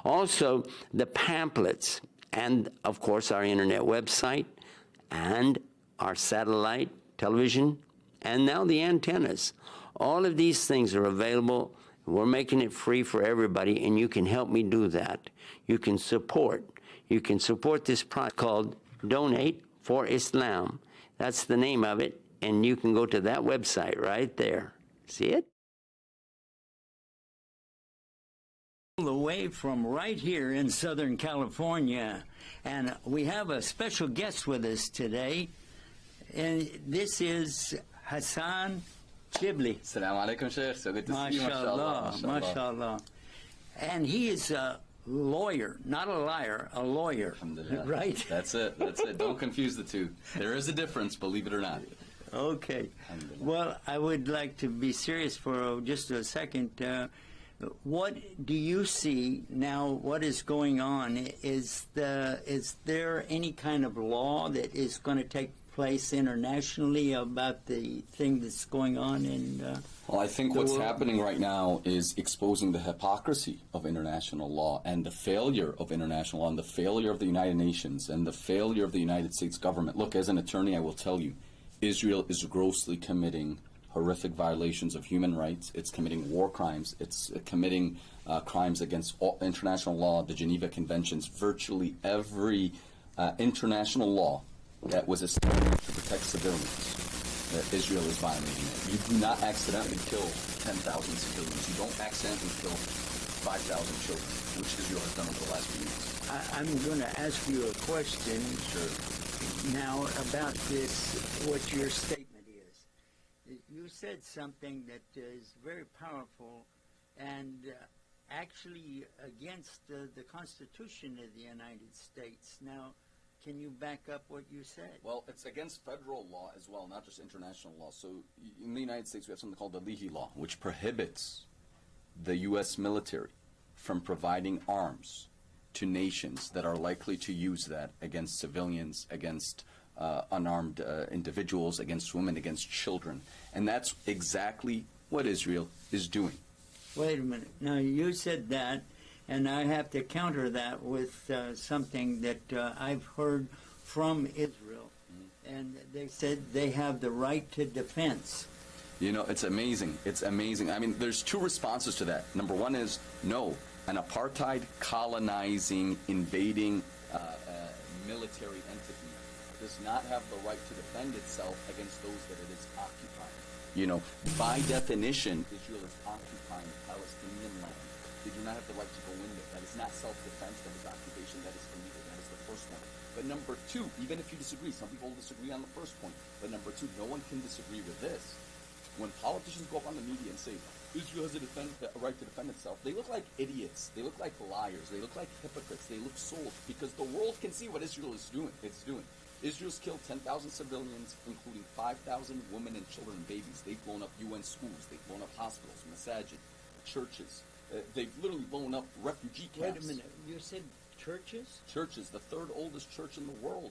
Also, the pamphlets, and of course our internet website, and our satellite television, and now the antennas. All of these things are available. We're making it free for everybody, and you can help me do that. You can support. You can support this project called Donate for Islam. That's the name of it, and you can go to that website right there. See it? Away from right here in Southern California, and we have a special guest with us today, and this is Hassan Chibli. Assalamu alaikum, Sheikh. So good to see you. MashaAllah, MashaAllah. And he is a lawyer, not a liar, a lawyer. Right? That's it. That's it. Don't confuse the two. There is a difference, believe it or not. Okay. Well, I would like to be serious for just a second. What do you see now? What is going on? Is there any kind of law that is going to take place internationally about the thing that's going on in well, I think what's happening right now is exposing the hypocrisy of international law and the failure of international law and the failure of the United Nations and the failure of the United States government. Look, as an attorney, I will tell you, Israel is grossly committing horrific violations of human rights. It's committing war crimes. It's committing crimes against international law, the Geneva Conventions. Virtually every international law that was established to protect civilians, Israel is violating it. You do not accidentally kill 10,000 civilians. You don't accidentally kill 5,000 children, which Israel has done over the last few years. I'm going to ask you a question now about this, what your statement. You said something that is very powerful and actually against the Constitution of the United States. Now, can you back up what you said? Well, it's against federal law as well, not just international law. So in the United States, we have something called the Leahy Law, which prohibits the U.S. military from providing arms to nations that are likely to use that against civilians, against unarmed individuals, against women, against children. And that's exactly what Israel is doing. Wait a minute. Now, you said that, and I have to counter that with something that I've heard from Israel. And they said they have the right to defense. You know, it's amazing. It's amazing. I mean, there's two responses to that. Number one is, no, an apartheid, colonizing, invading military entity does not have the right to defend itself against those that it is occupying. You know, by definition, Israel is occupying Palestinian land. They do not have the right to go in there. That is not self-defense. That is occupation. That is illegal. That is the first one. But number two, even if you disagree, some people disagree on the first point, but number two, no one can disagree with this. When politicians go up on the media and say, Israel has a right to defend itself, they look like idiots. They look like liars. They look like hypocrites. They look sold, because the world can see what Israel is doing. It's doing. Israel's killed 10,000 civilians, including 5,000 women and children and babies. They've blown up UN schools. They've blown up hospitals, masajid, churches. They've literally blown up refugee camps. Wait a minute. You said churches? Churches. The third oldest church in the world,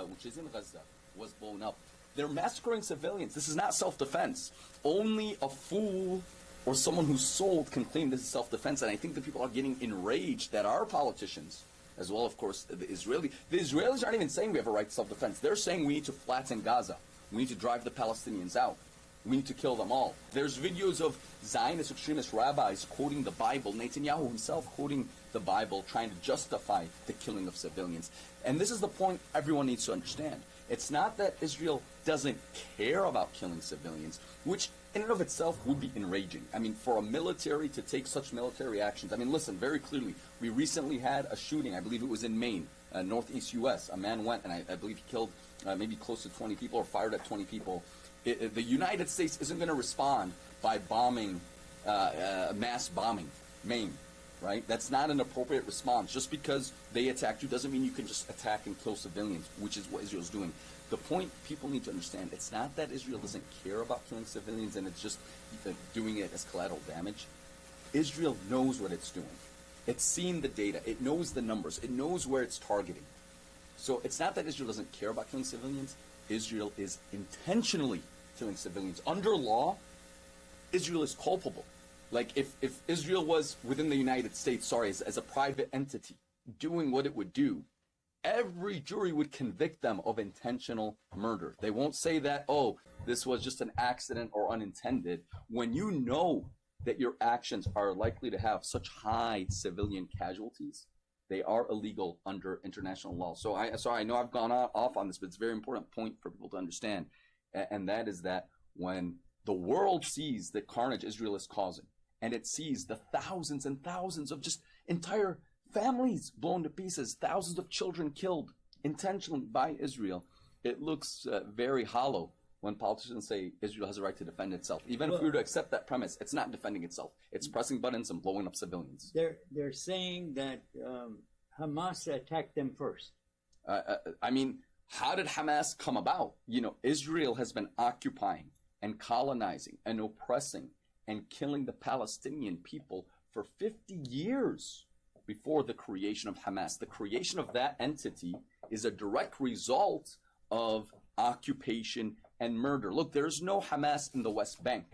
which is in Gaza, was blown up. They're massacring civilians. This is not self-defense. Only a fool or someone who's sold can claim this is self-defense. And I think that people are getting enraged that our politicians, as well, of course, the Israelis aren't even saying we have a right to self-defense. They're saying we need to flatten Gaza. We need to drive the Palestinians out. We need to kill them all. There's videos of Zionist extremist rabbis quoting the Bible, Netanyahu himself quoting the Bible, trying to justify the killing of civilians. And this is the point everyone needs to understand. It's not that Israel doesn't care about killing civilians, which in and of itself would be enraging. I mean, for a military to take such military actions. I mean, listen, very clearly, we recently had a shooting, I believe it was in Maine, northeast U.S. A man went, and I believe he killed maybe close to 20 people or fired at 20 people. The United States isn't going to respond by bombing, mass bombing Maine, right? That's not an appropriate response. Just because they attacked you doesn't mean you can just attack and kill civilians, which is what Israel's doing. The point people need to understand, it's not that Israel doesn't care about killing civilians and it's just doing it as collateral damage. Israel knows what it's doing. It's seen the data. It knows the numbers. It knows where it's targeting. So it's not that Israel doesn't care about killing civilians. Israel is intentionally killing civilians. Under law, Israel is culpable. Like if Israel was within the United States, sorry, as a private entity doing what it would do, every jury would convict them of intentional murder. They won't say that, oh, this was just an accident or unintended. When you know that your actions are likely to have such high civilian casualties, they are illegal under international law. So I know I've gone off on this, but it's a very important point for people to understand. And that is that when the world sees the carnage Israel is causing, and it sees the thousands and thousands of just entire families blown to pieces, thousands of children killed intentionally by Israel, it looks very hollow when politicians say Israel has a right to defend itself. Even if we were to accept that premise, it's not defending itself. It's pressing buttons and blowing up civilians. They're saying that Hamas attacked them first. I mean, how did Hamas come about? You know, Israel has been occupying and colonizing and oppressing and killing the Palestinian people for 50 years before the creation of Hamas. The creation of that entity is a direct result of occupation and murder. Look, there's no Hamas in the West Bank.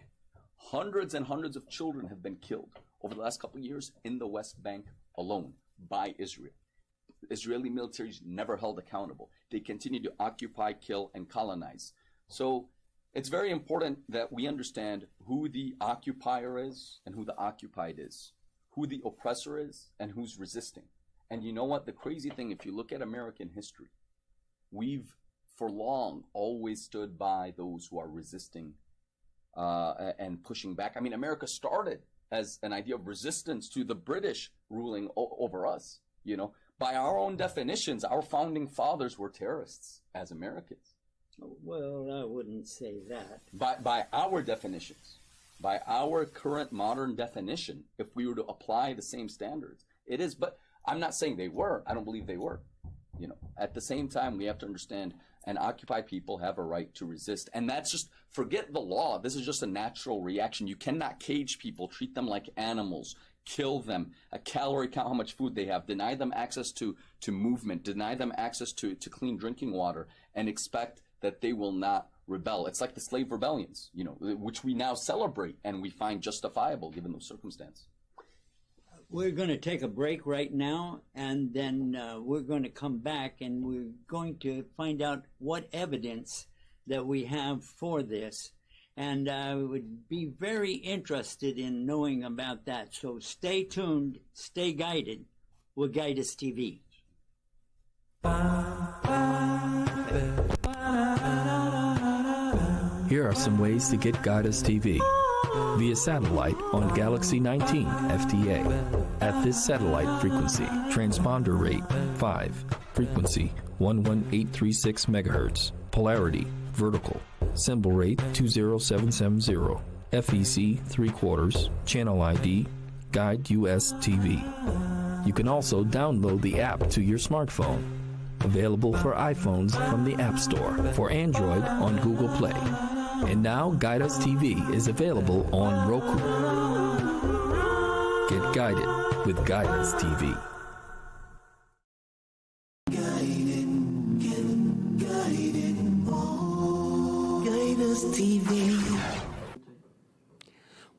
Hundreds and hundreds of children have been killed over the last couple of years in the West Bank alone by Israel. Israeli military is never held accountable. They continue to occupy, kill, and colonize. So it's very important that we understand who the occupier is and who the occupied is, who the oppressor is and who's resisting. And you know what? The crazy thing, if you look at American history, we've for long always stood by those who are resisting and pushing back. I mean, America started as an idea of resistance to the British ruling over us. You know, by our own definitions, our founding fathers were terrorists as Americans. Well, I wouldn't say that. By our definitions, by our current modern definition, if we were to apply the same standards, it is. But I'm not saying they were. I don't believe they were. You know, at the same time, we have to understand and occupied people have a right to resist. And that's just, forget the law. This is just a natural reaction. You cannot cage people, treat them like animals, kill them, a calorie count how much food they have, deny them access to movement, deny them access to clean drinking water, and expect that they will not rebel. It's like the slave rebellions, you know, which we now celebrate and we find justifiable given those circumstances. We're going to take a break right now, and then we're going to come back and we're going to find out what evidence that we have for this. And I would be very interested in knowing about that. So stay tuned, stay guided with Guidus TV. Here are some ways to get Guidus TV. Via satellite on Galaxy 19 FTA. At this satellite frequency, transponder rate 5, frequency 11836 MHz, polarity vertical, symbol rate 20770, FEC 3/4, channel ID, Guide US TV. You can also download the app to your smartphone. Available for iPhones from the App Store, for Android on Google Play. And now Guidus TV is available on Roku. Get guided with Guidus TV. Guidus TV.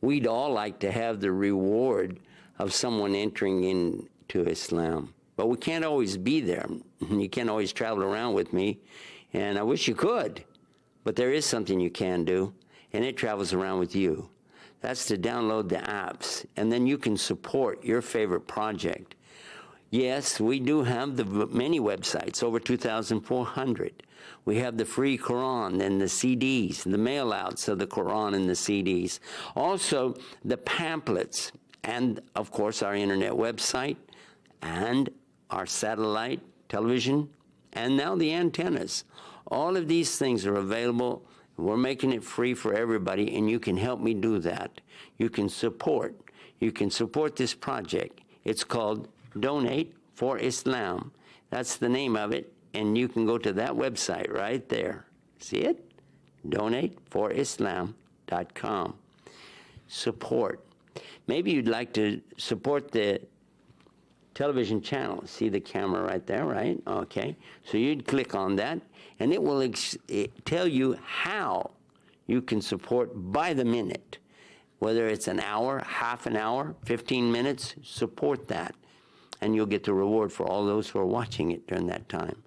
We'd all like to have the reward of someone entering into Islam, but we can't always be there. You can't always travel around with me, and I wish you could. But there is something you can do, and it travels around with you. That's to download the apps, and then you can support your favorite project. Yes, we do have the many websites, over 2,400. We have the free Quran and the CDs, the mail-outs of the Quran and the CDs. Also, the pamphlets, and, of course, our internet website, and our satellite television, and now the antennas. All of these things are available. We're making it free for everybody, and you can help me do that. You can support this project. It's called Donate for Islam. That's the name of it, and you can go to that website right there. See it? DonateForIslam.com. Support. Maybe you'd like to support the television channel. See the camera right there, right? Okay. So you'd click on that, and it will tell you how you can support by the minute. Whether it's an hour, half an hour, 15 minutes, support that. And you'll get the reward for all those who are watching it during that time.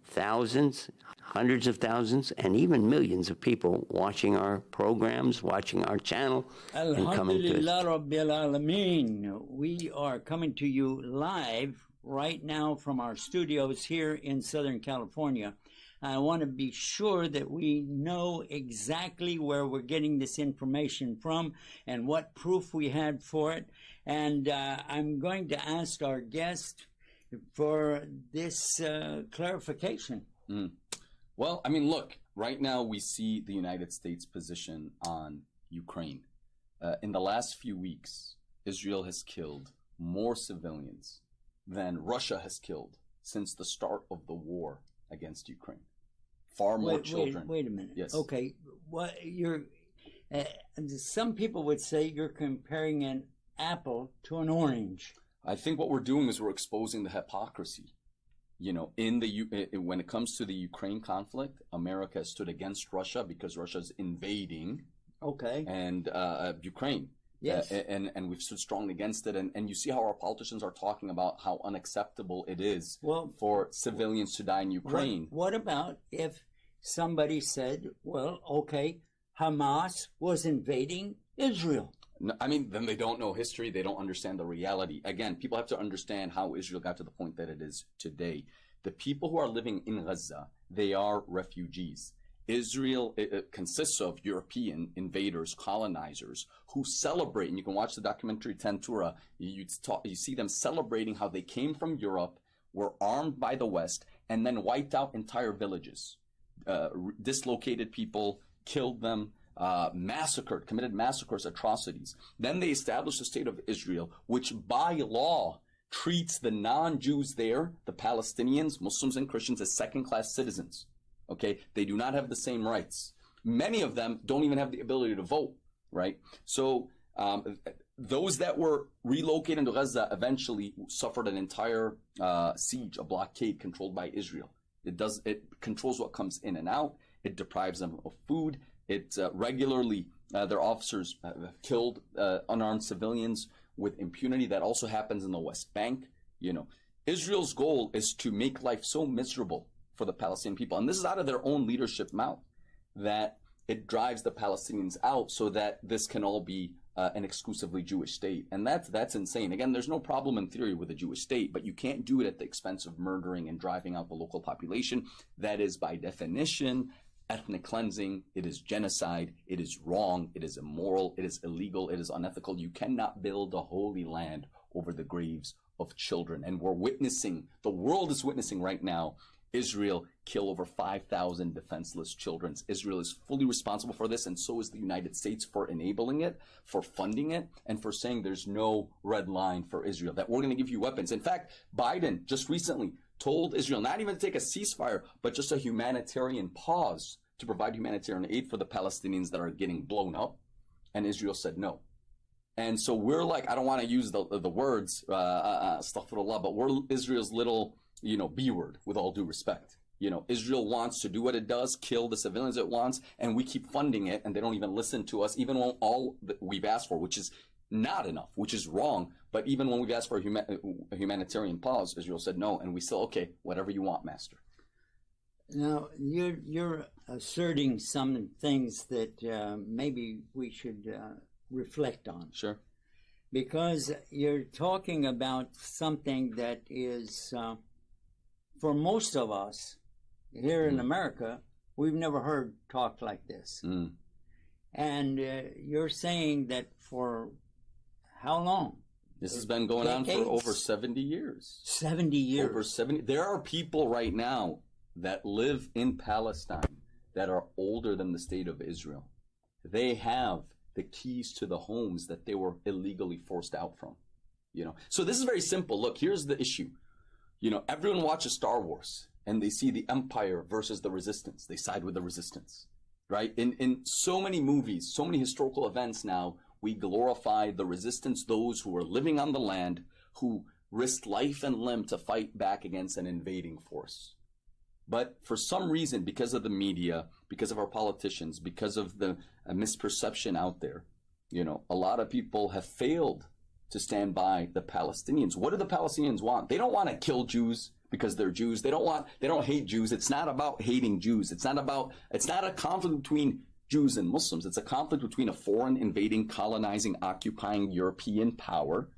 Thousands, hundreds of thousands, and even millions of people watching our programs, watching our channel, and coming to us. Alhamdulillah Rabbil Alameen. We are coming to you live right now from our studios here in Southern California. I want to be sure that we know exactly where we're getting this information from and what proof we had for it. And I'm going to ask our guest for this clarification. Well, I mean, look, right now we see the United States position on Ukraine. In the last few weeks, Israel has killed more civilians than Russia has killed since the start of the war against Ukraine. Far more children. Wait a minute. Yes. Okay. What you're? Some people would say you're comparing an apple to an orange. I think what we're doing is we're exposing the hypocrisy. You know, when it comes to the Ukraine conflict, America stood against Russia because Russia's invading. Okay. And Ukraine. Yes. And we've stood strongly against it. And you see how our politicians are talking about how unacceptable it is for civilians to die in Ukraine. What about if somebody said, well, okay, Hamas was invading Israel? No, I mean, then they don't know history. They don't understand the reality. Again, people have to understand how Israel got to the point that it is today. The people who are living in Gaza, they are refugees. Israel it consists of European invaders, colonizers, who celebrate, and you can watch the documentary Tentura, you see them celebrating how they came from Europe, were armed by the West, and then wiped out entire villages, dislocated people, killed them, massacred, committed massacres, atrocities. Then they established the state of Israel, which by law treats the non-Jews there, the Palestinians, Muslims and Christians, as second-class citizens. Okay, they do not have the same rights. Many of them don't even have the ability to vote, right? So those that were relocated to Gaza eventually suffered an entire siege, a blockade controlled by Israel. It controls what comes in and out. It deprives them of food. It regularly, their officers have killed unarmed civilians with impunity. That also happens in the West Bank. You know, Israel's goal is to make life so miserable for the Palestinian people. And this is out of their own leadership mouth, that it drives the Palestinians out so that this can all be an exclusively Jewish state. And that's insane. Again, there's no problem in theory with a Jewish state, but you can't do it at the expense of murdering and driving out the local population. That is, by definition, ethnic cleansing. It is genocide. It is wrong. It is immoral. It is illegal. It is unethical. You cannot build a holy land over the graves of children. And we're witnessing, the world is witnessing right now, Israel kill over 5,000 defenseless children. Israel is fully responsible for this, and so is the United States for enabling it, for funding it, and for saying there's no red line for Israel, that we're going to give you weapons. In fact, Biden just recently told Israel not even to take a ceasefire, but just a humanitarian pause to provide humanitarian aid for the Palestinians that are getting blown up. And Israel said no. And so we're like, I don't want to use the words, astaghfirullah, but we're Israel's little, B word, with all due respect. Israel wants to do what it does, kill the civilians it wants, and we keep funding it, and they don't even listen to us, even when all that we've asked for, which is not enough, which is wrong. But even when we've asked for a humanitarian pause, Israel said no, and we still, okay, whatever you want, master. Now, you're asserting some things that maybe we should reflect on. Sure. Because you're talking about something that is, for most of us here in America, we've never heard talk like this. And you're saying that for how long? This has been going on for over 70 years. 70 years. Over 70. There are people right now that live in Palestine that are older than the state of Israel. They have the keys to the homes that they were illegally forced out from. So this is very simple. Look, here's the issue. Everyone watches Star Wars and they see the Empire versus the Resistance. They side with the Resistance, right? In so many movies, so many historical events now, we glorify the Resistance, those who were living on the land, who risked life and limb to fight back against an invading force. But for some reason, because of the media, because of our politicians, because of the misperception out there, You know, a lot of people have failed to stand by the Palestinians. What do the Palestinians want? They don't want to kill Jews because they're Jews. They don't hate Jews. It's not about hating Jews. It's not a conflict between Jews and Muslims. It's a conflict between a foreign invading, colonizing, occupying European power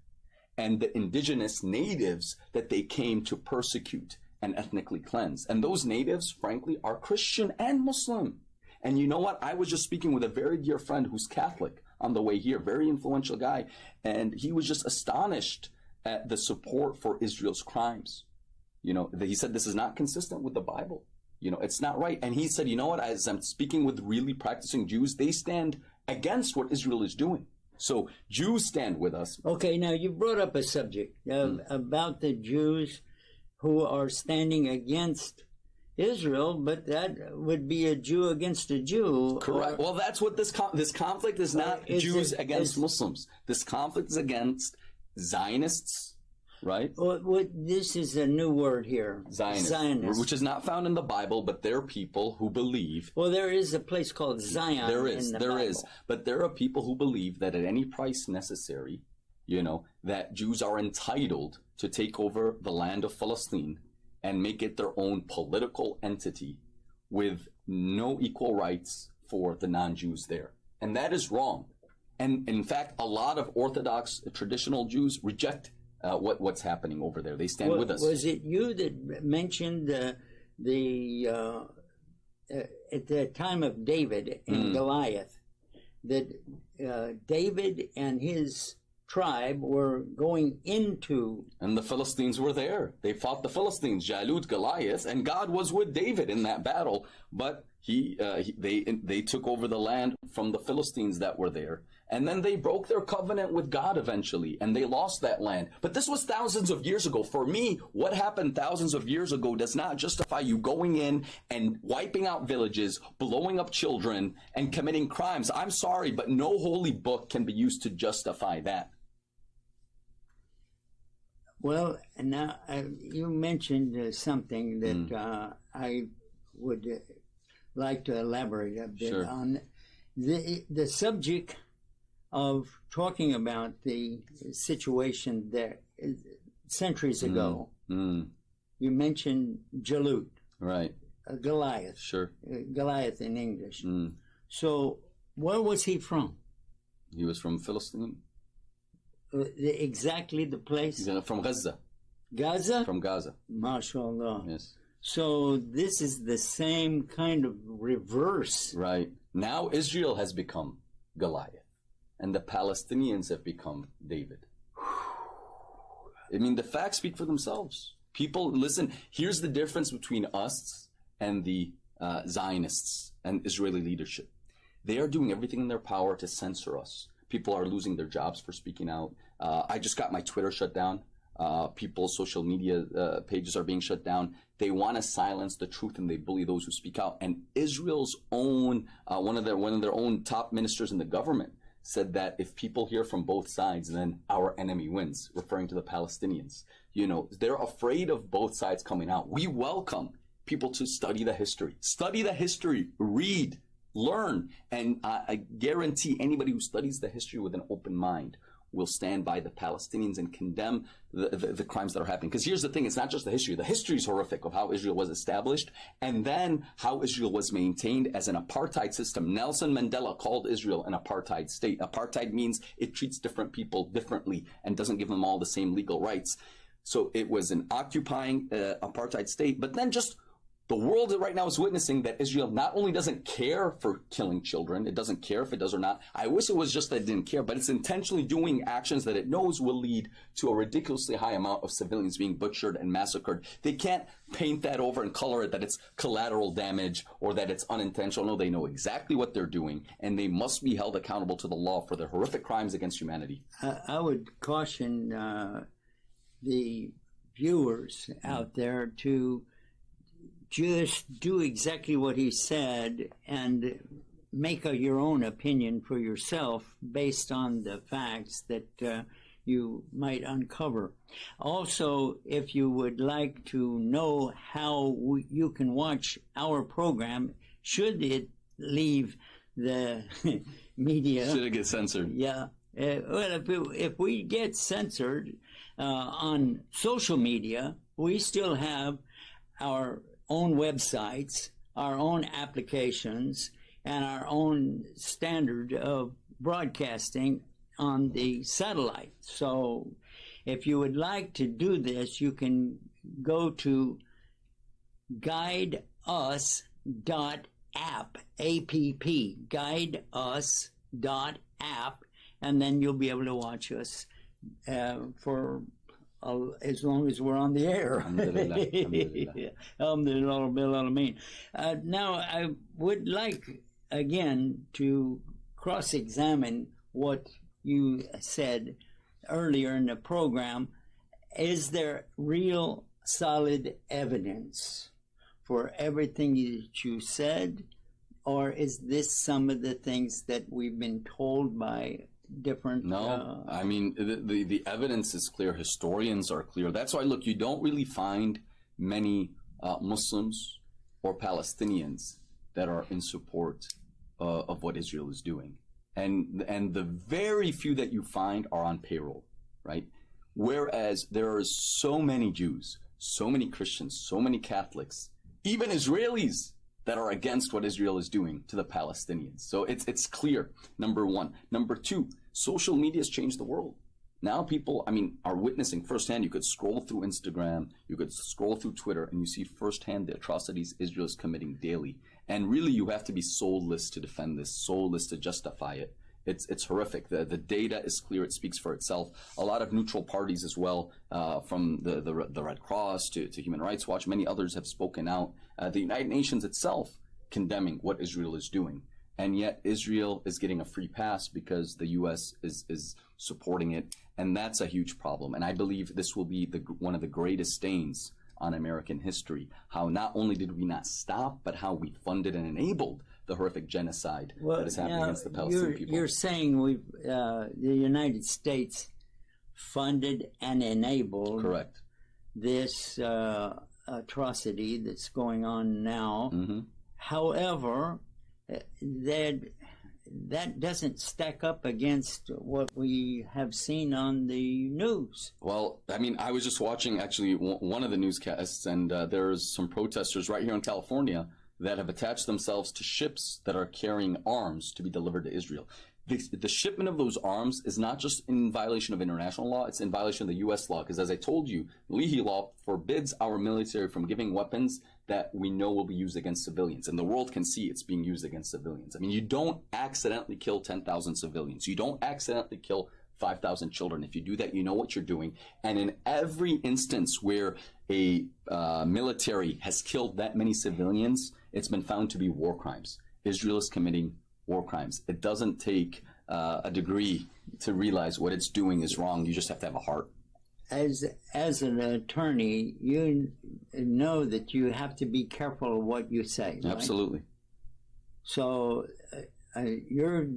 and the indigenous natives that they came to persecute and ethnically cleanse. And those natives, frankly, are Christian and Muslim. And you know what? I was just speaking with a very dear friend who's Catholic on the way here, very influential guy, and he was just astonished at the support for Israel's crimes. You know, he said this is not consistent with the Bible. You know, it's not right. And he said, you know what, as I'm speaking with really practicing Jews, they stand against what Israel is doing. So Jews stand with us. Okay, now you brought up a subject about the Jews who are standing against Israel, but that would be a Jew against a Jew. Correct. Well, that's what this conflict is not Jews against Muslims. This conflict is against Zionists, right? Well, this is a new word here. Zionists, which is not found in the Bible, but they're people who believe. Well, there is a place called Zion. There is, in the there Bible. is, but there are people who believe that at any price necessary, you know, that Jews are entitled to take over the land of Palestine and make it their own political entity with no equal rights for the non-Jews there. And that is wrong. And in fact, a lot of Orthodox traditional Jews reject what's happening over there. They stand with us. Was it you that mentioned at the time of David and Goliath, that David and his tribe were going into... And the Philistines were there. They fought the Philistines, Jalut, Goliath, and God was with David in that battle. But they took over the land from the Philistines that were there. And then they broke their covenant with God eventually, and they lost that land. But this was thousands of years ago. For me, what happened thousands of years ago does not justify you going in and wiping out villages, blowing up children, and committing crimes. I'm sorry, but no holy book can be used to justify that. Well, now you mentioned something that I would like to elaborate a bit on. The subject of talking about the situation there centuries ago. You mentioned Jalut. Right. Goliath. Sure. Goliath in English. So where was he from? He was from Philistine. Exactly the place? From Gaza. Gaza? From Gaza. MashaAllah. Yes. So this is the same kind of reverse. Right. Now Israel has become Goliath, and the Palestinians have become David. I mean, the facts speak for themselves. People, listen, here's the difference between us and the Zionists and Israeli leadership. They are doing everything in their power to censor us. People are losing their jobs for speaking out. I just got my Twitter shut down. People's social media pages are being shut down. They want to silence the truth, and they bully those who speak out. And Israel's own one of their own top ministers in the government said that if people hear from both sides, then our enemy wins, referring to the Palestinians. You know, they're afraid of both sides coming out. We welcome people to study the history, read, learn, and I guarantee anybody who studies the history with an open mind will stand by the Palestinians and condemn the crimes that are happening. Because here's the thing, it's not just the history. The history is horrific of how Israel was established and then how Israel was maintained as an apartheid system. Nelson Mandela called Israel an apartheid state. Apartheid means it treats different people differently and doesn't give them all the same legal rights. So it was an occupying apartheid state, but then just the world right now is witnessing that Israel not only doesn't care for killing children, it doesn't care if it does or not. I wish it was just that it didn't care, but it's intentionally doing actions that it knows will lead to a ridiculously high amount of civilians being butchered and massacred. They can't paint that over and color it that it's collateral damage or that it's unintentional. No, they know exactly what they're doing, and they must be held accountable to the law for their horrific crimes against humanity. I would caution the viewers out there to just do exactly what he said and make your own opinion for yourself based on the facts that you might uncover. Also, if you would like to know how you can watch our program, should it leave the media. Should it get censored? Yeah. Well, if we get censored on social media, we still have our own websites, our own applications, and our own standard of broadcasting on the satellite. So if you would like to do this, you can go to guideus.app, A-P-P, guideus.app, and then you'll be able to watch us for as long as we're on the air. Alhamdulillah. Now, I would like, again, to cross-examine what you said earlier in the program. Is there real solid evidence for everything that you said, or is this some of the things that we've been told by different... No, I mean, the evidence is clear. Historians are clear. That's why, look, you don't really find many Muslims or Palestinians that are in support of what Israel is doing. And the very few that you find are on payroll, right? Whereas there are so many Jews, so many Christians, so many Catholics, even Israelis that are against what Israel is doing to the Palestinians. So it's clear, number one. Number two, social media has changed the world. Now people, are witnessing firsthand. You could scroll through Instagram, you could scroll through Twitter, and you see firsthand the atrocities Israel is committing daily. And really, you have to be soulless to defend this, soulless to justify it. It's horrific. The data is clear. It speaks for itself. A lot of neutral parties as well, from the Red Cross to Human Rights Watch, many others have spoken out. The United Nations itself condemning what Israel is doing. And yet Israel is getting a free pass because the U.S. is supporting it. And that's a huge problem. And I believe this will be one of the greatest stains on American history. How not only did we not stop, but how we funded and enabled the horrific genocide that is happening against the Palestinian people. You're saying the United States funded and enabled Correct. this atrocity that's going on now. Mm-hmm. However, that doesn't stack up against what we have seen on the news. Well, I was just watching actually one of the newscasts, and there's some protesters right here in California that have attached themselves to ships that are carrying arms to be delivered to Israel. The shipment of those arms is not just in violation of international law, it's in violation of the U.S. law, because as I told you, Leahy law forbids our military from giving weapons that we know will be used against civilians, and the world can see it's being used against civilians. You don't accidentally kill 10,000 civilians. You don't accidentally kill 5,000 children. If you do that, you know what you're doing. And in every instance where a military has killed that many civilians, it's been found to be war crimes. Israel is committing war crimes. It doesn't take a degree to realize what it's doing is wrong. You just have to have a heart. As an attorney, you know that you have to be careful of what you say, right? Absolutely. So you're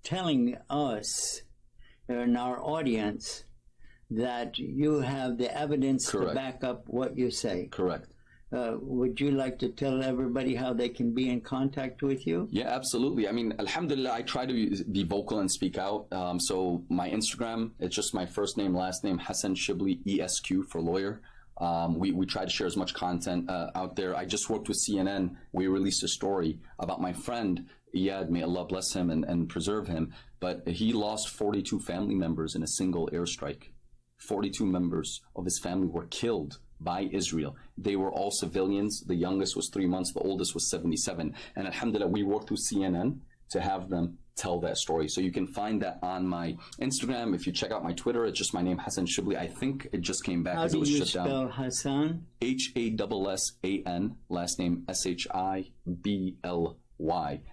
telling us and our audience that you have the evidence Correct. to back up what you say. Correct. Would you like to tell everybody how they can be in contact with you? Yeah, absolutely. Alhamdulillah, I try to be vocal and speak out. So my Instagram, it's just my first name, last name, Hassan Shibli, ESQ for lawyer. We try to share as much content out there. I just worked with CNN. We released a story about my friend, Iyad, may Allah bless him and preserve him. But he lost 42 family members in a single airstrike. 42 members of his family were killed by Israel. They were all civilians. The youngest was 3 months. The oldest was 77. And alhamdulillah, we worked with CNN to have them tell that story. So you can find that on my Instagram. If you check out my Twitter, it's just my name, Hassan Shibli. I think it just came back How because it was do you shut spell down. Hassan? HASSAN, last name SHIBLY.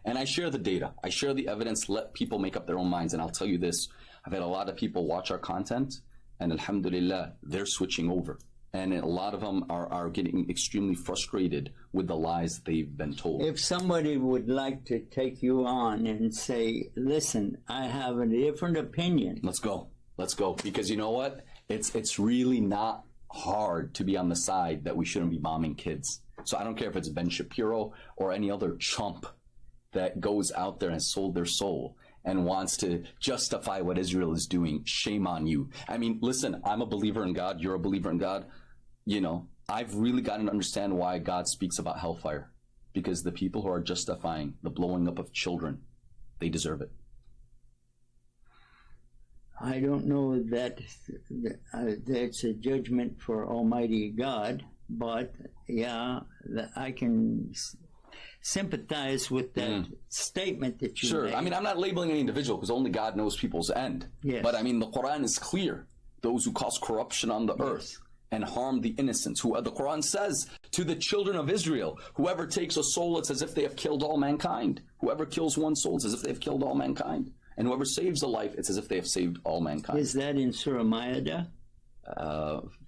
And I share the data. I share the evidence. Let people make up their own minds. And I'll tell you this, I've had a lot of people watch our content, and alhamdulillah, they're switching over. And a lot of them are getting extremely frustrated with the lies they've been told. If somebody would like to take you on and say, listen, I have a different opinion. Let's go. Let's go. Because you know what? It's really not hard to be on the side that we shouldn't be bombing kids. So I don't care if it's Ben Shapiro or any other chump that goes out there and sold their soul and wants to justify what Israel is doing, shame on you. I mean, listen, I'm a believer in God. You're a believer in God. You know, I've really gotten to understand why God speaks about hellfire, because the people who are justifying the blowing up of children, they deserve it. I don't know that that's a judgment for Almighty God, but yeah, I can sympathize with that statement that you made. I mean, I'm not labeling any individual because only God knows people's end. Yes. But I mean, the Quran is clear. Those who cause corruption on the earth and harm the innocents, who the Quran says to the children of Israel, whoever takes a soul, it's as if they have killed all mankind. Whoever kills one soul, it's as if they have killed all mankind. And whoever saves a life, it's as if they have saved all mankind. Is that in Surah Ma'idah?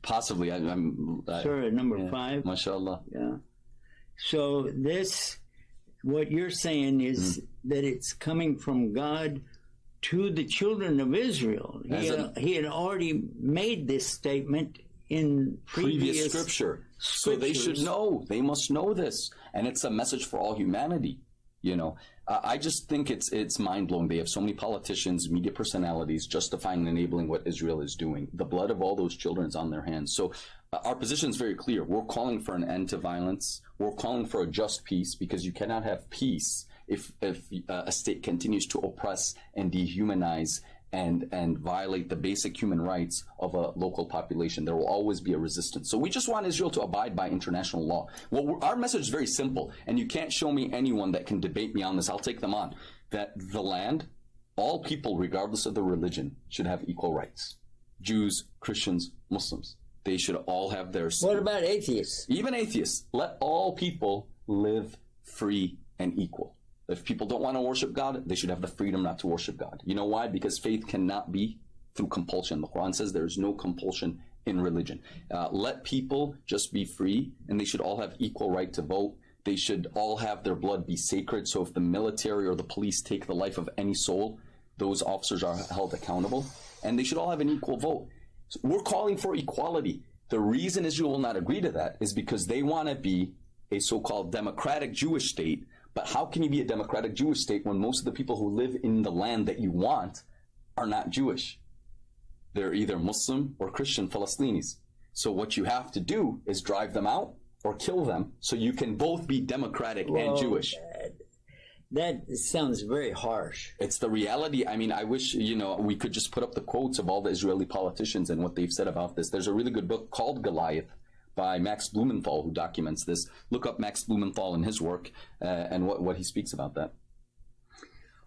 Possibly. Surah number 5? MashaAllah. Yeah. So this, what you're saying is that it's coming from God to the children of Israel. He had already made this statement in previous scripture. So they should know. They must know this. And it's a message for all humanity. You know, I just think it's mind-blowing. They have so many politicians, media personalities justifying and enabling what Israel is doing. The blood of all those children is on their hands. So our position is very clear. We're calling for an end to violence. We're calling for a just peace, because you cannot have peace if a state continues to oppress and dehumanize and violate the basic human rights of a local population. There will always be a resistance. So we just want Israel to abide by international law. Well, our message is very simple, and you can't show me anyone that can debate me on this. I'll take them on. That the land, all people, regardless of their religion, should have equal rights. Jews, Christians, Muslims. They should all have their... What about atheists? Even atheists. Let all people live free and equal. If people don't want to worship God, they should have the freedom not to worship God. You know why? Because faith cannot be through compulsion. The Quran says there is no compulsion in religion. Let people just be free, and they should all have equal right to vote. They should all have their blood be sacred. So if the military or the police take the life of any soul, those officers are held accountable. And they should all have an equal vote. So we're calling for equality. The reason Israel will not agree to that is because they want to be a so-called democratic Jewish state. But how can you be a democratic Jewish state when most of the people who live in the land that you want are not Jewish? They're either Muslim or Christian Palestinians. So what you have to do is drive them out or kill them so you can both be democratic and Jewish. That sounds very harsh. It's the reality. I mean, I wish, we could just put up the quotes of all the Israeli politicians and what they've said about this. There's a really good book called Goliath by Max Blumenthal, who documents this. Look up Max Blumenthal and his work and what he speaks about that.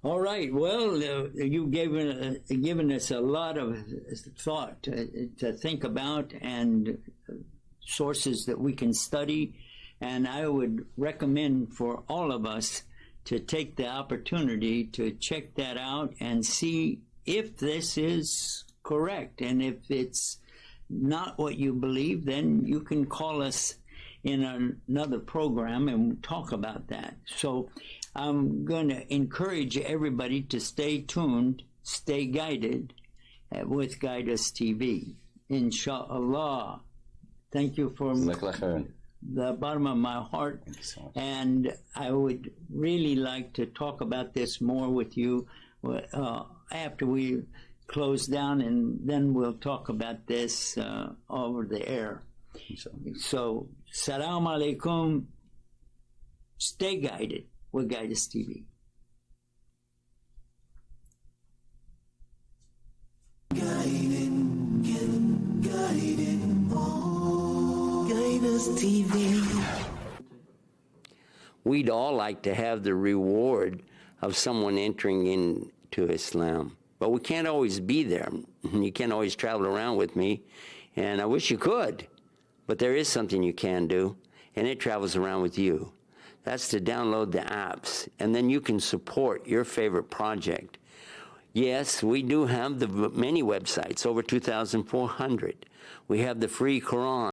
All right. Well, you've given us a lot of thought to think about and sources that we can study. And I would recommend for all of us to take the opportunity to check that out and see if this is correct. And if it's not what you believe, then you can call us in another program and talk about that. So I'm going to encourage everybody to stay tuned, stay guided with Guide Us TV. Inshallah. Thank you from the bottom of my heart. So and I would really like to talk about this more with you after we close down, and then we'll talk about this over the air. So, Salam Alaikum. Stay guided with Guide Us TV. Guided, Guide Us TV. We'd all like to have the reward of someone entering into Islam. But we can't always be there. You can't always travel around with me. And I wish you could. But there is something you can do, and it travels around with you. That's to download the apps, and then you can support your favorite project. Yes, we do have the many websites, over 2,400. We have the free Quran.